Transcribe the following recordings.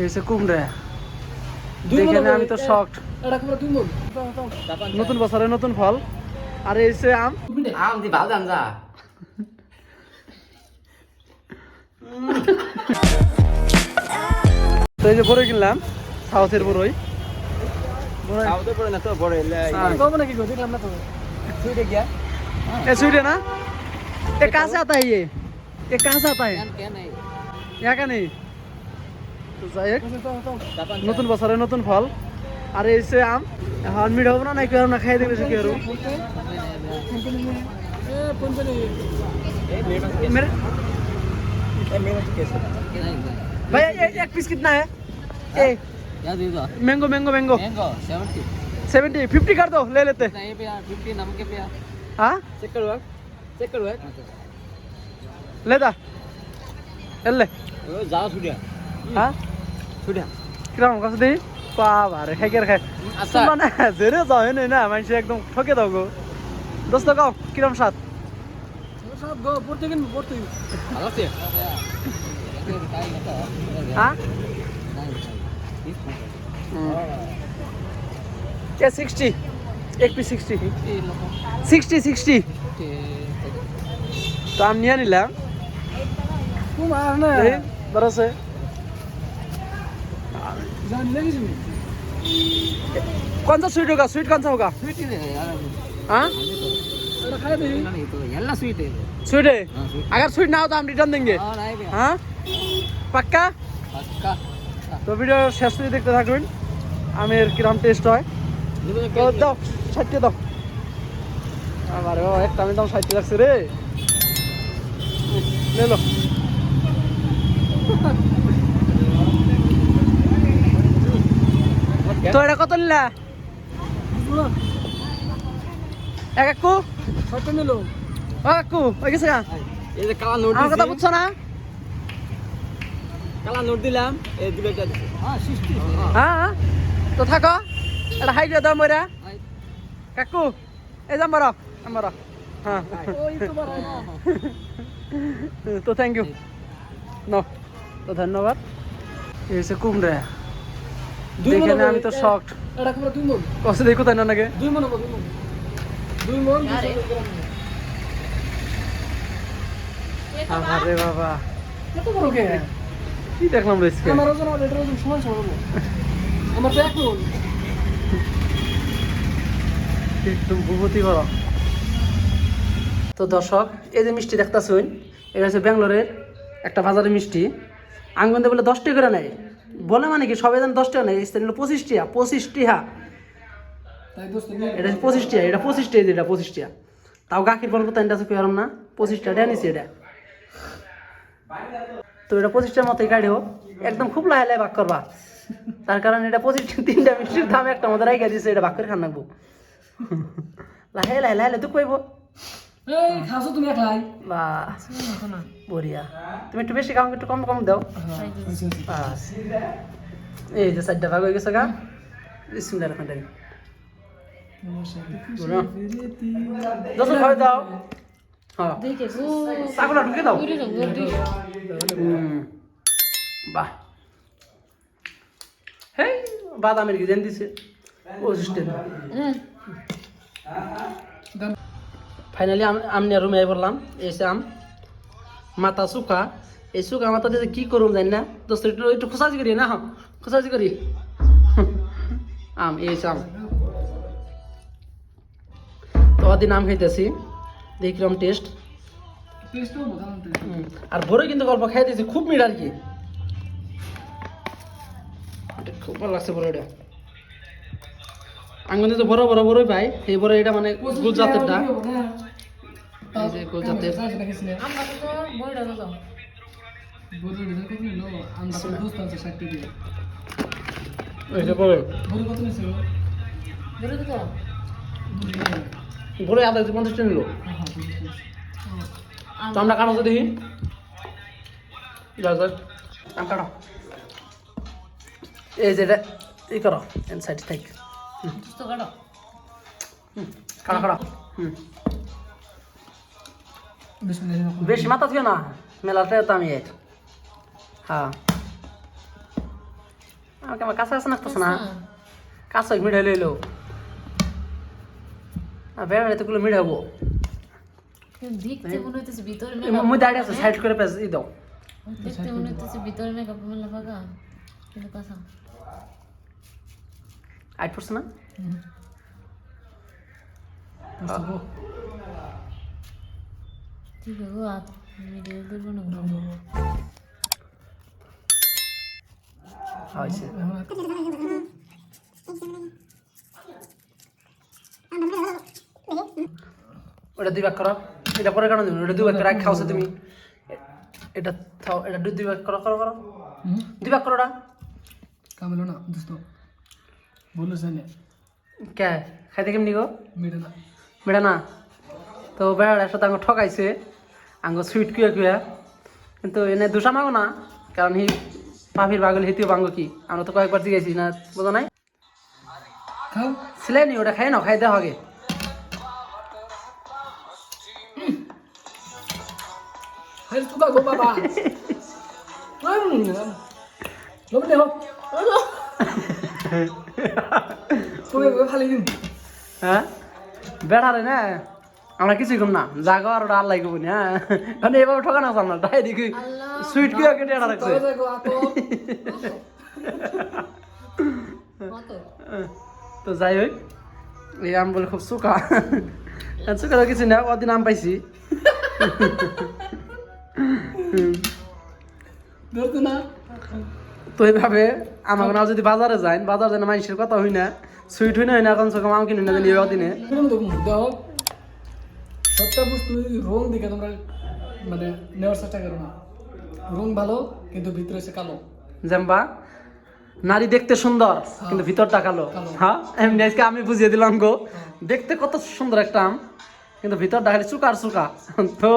এসে কুমড়া দেখে না আমি তো শকড। নতুন বছরে নতুন ফল আর এসে আম। আম দি ভালো দাম যা তো এই যে বড়ই কিনলাম, সাউথের বড়ই। সাউথে পড়ে না তো বড় ए स्वीट है ना? ये कहाँ से आता है ये कहाँ से आता है? यहाँ का नहीं। তো যাই হোক, নতুন বছরে নতুন ফল আর এসে আম। এখন মিট হবো না কেউ না খাই দেখবে সে কি আর भाई एक पीस कितना है? मैंगो मैंगो मैंगो 70 50 कर दो, ले लेते। हाँ चेक करो ले दा ले যাও ছুটিয়া हाँ ছুটিয়া কিরম কাছে দিই বাবা রে খাই কে খাই আচ্ছা মানে জেরে যাও হেন না মানুষ একদম ঠকে দাও গো। দোস্ত গাও কিরম স্বাদ? স্বাদ গো পড়তে ভালো আছে हाँ क्या 60 एक पीस 60 तो हम नहीं निलाम बरस है कौन सा स्वीट होगा? स्वीट कौन सा होगा? हाँ ಎಲ್ಲ ಸ್ವೀಟ್ ಇದೆ स्वीट है। अगर स्वीट ना हो तो हम रिटर्न देंगे। हाँ पक्का? পক্কা তো ভিডিও শেষ করে দেখতে থাকবেন আমের কিরম টেস্ট হয়। তো দাও 60 দাও। আমার বাবা একটা আমি দাম 60 রাখছি রে, লে লো। তো এটা কত নিলা? এক কাকু 60 নিলো। ও কাকু হয়ে গেছে গা? এই যে কালা নোট আমার কথা বুঝছো না? কালা নোট দিলাম এই দুটোটা হ্যাঁ 60 হ্যাঁ তো থাকো, এটা হাই দিয়ে দাও মরা কাকু। এই যে আমার হ্যাঁ তো থ্যাংক ইউ নো তো ধন্যবাদ। এসে কুমড়া দেখে না আমি তো শকড। কষ্ট দেখো তাই না নাকি আরে বাবা কি দেখলাম রে একদম বহুতই বড়। তো দর্শক এই যে মিষ্টি দেখতেছুন, এটা হচ্ছে ব্যাঙ্গালোরের একটা বাজারের মিষ্টি। আঙ্গন্দে বলে 10 টাকা করে নেয়, বলে মানে কি সবাই জানে 10 টাকা নেয়, স্থানীয় 25 টাকা 25 টাকা। এটা 25 টাকা, এটা 25 টাকা, এটা 25 টাকা। তাও গাখির বলবো তাই আছে পেয়ারম না 25 টাকা নিছি এটা। তো এটা 25 টাকার মতোই কাড়িও, একদম খুব লাহে লাহে ভাগ করবা, তার কারণ এটা 25 তিনটা মিষ্টির দাম একটা মতো রাইখা দিছে, এটা ভাগ করে খান নাকবো লাহে লাহে লাহে তুই কইব তুমি বড়িয়া। তুমি একটু বেশি খাও, একটু কম কম দাও। এই যে 4টা ভাগ হয়ে গেছে গা। বিসমিল্লাহির রহমানির রহিম। দশ খাওয়া দাও। হ্যাঁ চাকুটা ঢুকে দাও। বাহ হেই বাদামের কি দেন দিছে ও সিস্টেম। ফাইনালি আমি রুমে আই বললাম, এসে আম মাথা শুকা, এই শুকা মাথা দিয়ে কি করুম জানি না দোস্ত, একটু খোসাজি করি না, খোসাজি করি আম এসে আম। তো দিন আম খাইতেছি, দেখি কিরম টেস্ট। আর ভোরে কিন্তু গল্প খাইতেছি খুব মিঠ আর কি, খুব ভালো লাগছে বড়টা। আঙ্গনে তো বড় বড় বড়ই পাই, এই বড় এটা মানে গুজরাতেরটা, এই যে গুজরাতের। বড় আধা 50 টাকা নিল। তো আমরা কানো তো দেখি কাটো, এই যে ই করো সাইড থাক কাটা কাটা। বেশি মাথা দিও না, মেলাটা তো আমি হ্যাঁ আমাকে আমার কাছে আছে নাকতেছে না কাছে মিঠাই লইলো বেড়ালে তো গুলো মিঠাবো দেখতে মনে হইতেছে ভিতরে মুই দাঁড়িয়ে আছে সাইড করে পেঁচ দাও দেখতে মনে হইতেছে ভিতরে মেকআপ মেলা ফাঁকা কিন্তু কাঁচা আইট পড়ছে না ঠিক আছে গো আর ভিডিও করবো না হয়েছে ওটা 2 ভাগ করো এটা পরে কেন দিবি ওটা 2 ভাগ করে খাওছে তুমি এটা খাও এটা 2 ভাগ করো করো করো 2 ভাগ করো ওটা কামলো না দোস্ত বলো জানে কে খাইতে কেমনি গো মেরে না বেড়া না তো বেড়ার সাথে আঙ্গ ঠকাইছে আঙ্গ সুইট কুয়া কুয়া কিন্তু এনে দোষা মাগো না কারণ হি পাভির বাগল হিতিও বাঙ্গ কি আমরা তো কয়েকবার জিজ্ঞাসি না বোঝা নাই খাও ছিলে নি ওটা খাই না খাই দেওয়া আগে হাই তুই গো বাবা লোক দেখো তুমি খালি দিন হ্যাঁ বেড়ারে না আমরা কিছুই কম না জাগো আর ওটা আল্লাহ কব না মানে এভাবে ঠকানো চাল না তাই দেখি সুইট কুয়া কেটে এটা রাখছে তো যাই হোক এই আম বলে খুব চুকা চুকা তো কিছু না ওদিন আম পাইছি ধরতো না তো এইভাবে আমাকে না যদি বাজারে যাই বাজার যেন মানুষের কথা হই না সুইট হই না এখন চোখে আম কিনে না জানি ওদিনে দেখো সবটা বস্তু রং দেখে তোমরা মানে নেওয়ার চেষ্টা করো না রং ভালো কিন্তু ভিতরে এসে কালো জাম্বা নারী দেখতে সুন্দর কিন্তু ভিতরটা কালো হ্যাঁ এমনি আজকে আমি বুঝিয়ে দিলাম গো দেখতে কত সুন্দর একটা আম কিন্তু ভিতরটা খালি চুকা আর চুকা তো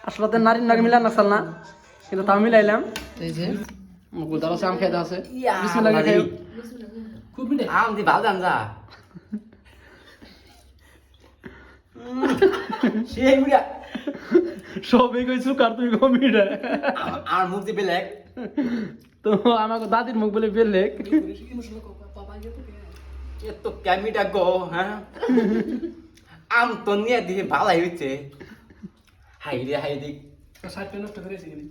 আসলে নারীর নাকি মিলান না চাল না কিন্তু তাও মিলাইলাম এই যে গুদার আছে আম খেতে আছে বিসমিল্লাহ খাই খুব মিঠে আম দি ভালো জান যা সেই বুড়া সবই কই চুকার তুই কমিটা আর মুখ দি বেলেগ তো আমাকে দাদির মুখ বলে বেলেগ এ তো ক্যামিটা গো হ্যাঁ আম তো নিয়ে দিয়ে ভালাই হইছে হাই রে সাইড নষ্ট করেছি কিন্তু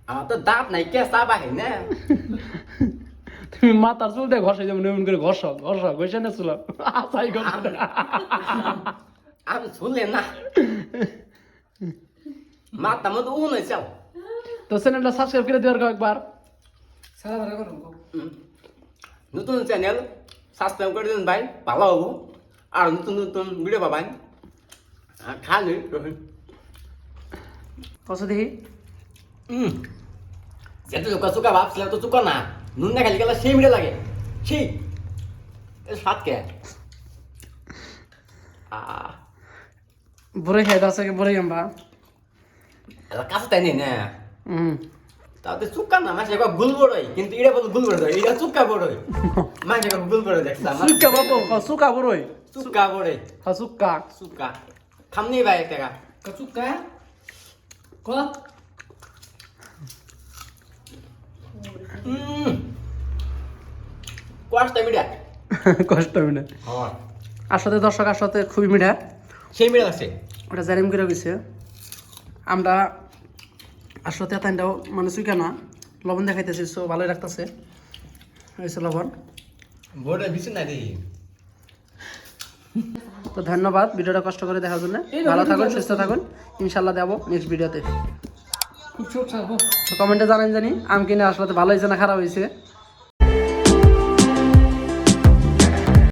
আমার তো দাঁত নাই কে চাবা হে না তুমি মাথার চুল দিয়ে ঘষে যেমন এমন করে ঘষ ঘষে না চুল আসাই ঘষ আম শুনলে না মাথা মতো উন হয়েছে তো চ্যানেলটা সাবস্ক্রাইব করে দেওয়ার একবার সারা ধরা করো নতুন চ্যানেল সাবস্ক্রাইব করে দিন ভাই ভালো হবো আর নতুন নতুন ভিডিও পাবেন খালি কত দেখি যেটা চুকা চুকা ভাবছিলাম তো চুকা না নুন না খালি গেলে সেই মিলে লাগে সেই সাত কে বড়ই খাইতে আছে বড়ই আমরা কাছে তাই নেই না তাতে চুক্কা না মাসে একবার গুল বড়ই কিন্তু এটা বল গুল বড়ই এটা চুক্কা বড়ই মাসে একবার গুল বড়ই দেখলাম চুক্কা বাবু চুক্কা বড়ই চুক্কা বড়ই হ্যাঁ চুক্কা চুক্কা খামনি ভাই একটা কচুকা ক কোয়াশটা মিডিয়া কষ্ট হবে না হ্যাঁ আসলে দর্শক আসলে খুবই মিঠা সেই মিডিয়া আছে ওটা জারিম করে গেছে আমরা আসলে তাইটাও মানে চুইকা না লবণ দেখাইতেছি সো ভালোই রাখতেছে হয়েছে লবণ বড় বিছু না রে তো ধন্যবাদ ভিডিওটা কষ্ট করে দেখার জন্য ভালো থাকুন সুস্থ থাকুন ইনশাল্লাহ দেবো নেক্সট ভিডিওতে খুব ছোট ছাড়বো তো কমেন্টে জানান জানি আম কিনে আসলে ভালো হয়েছে না খারাপ হয়েছে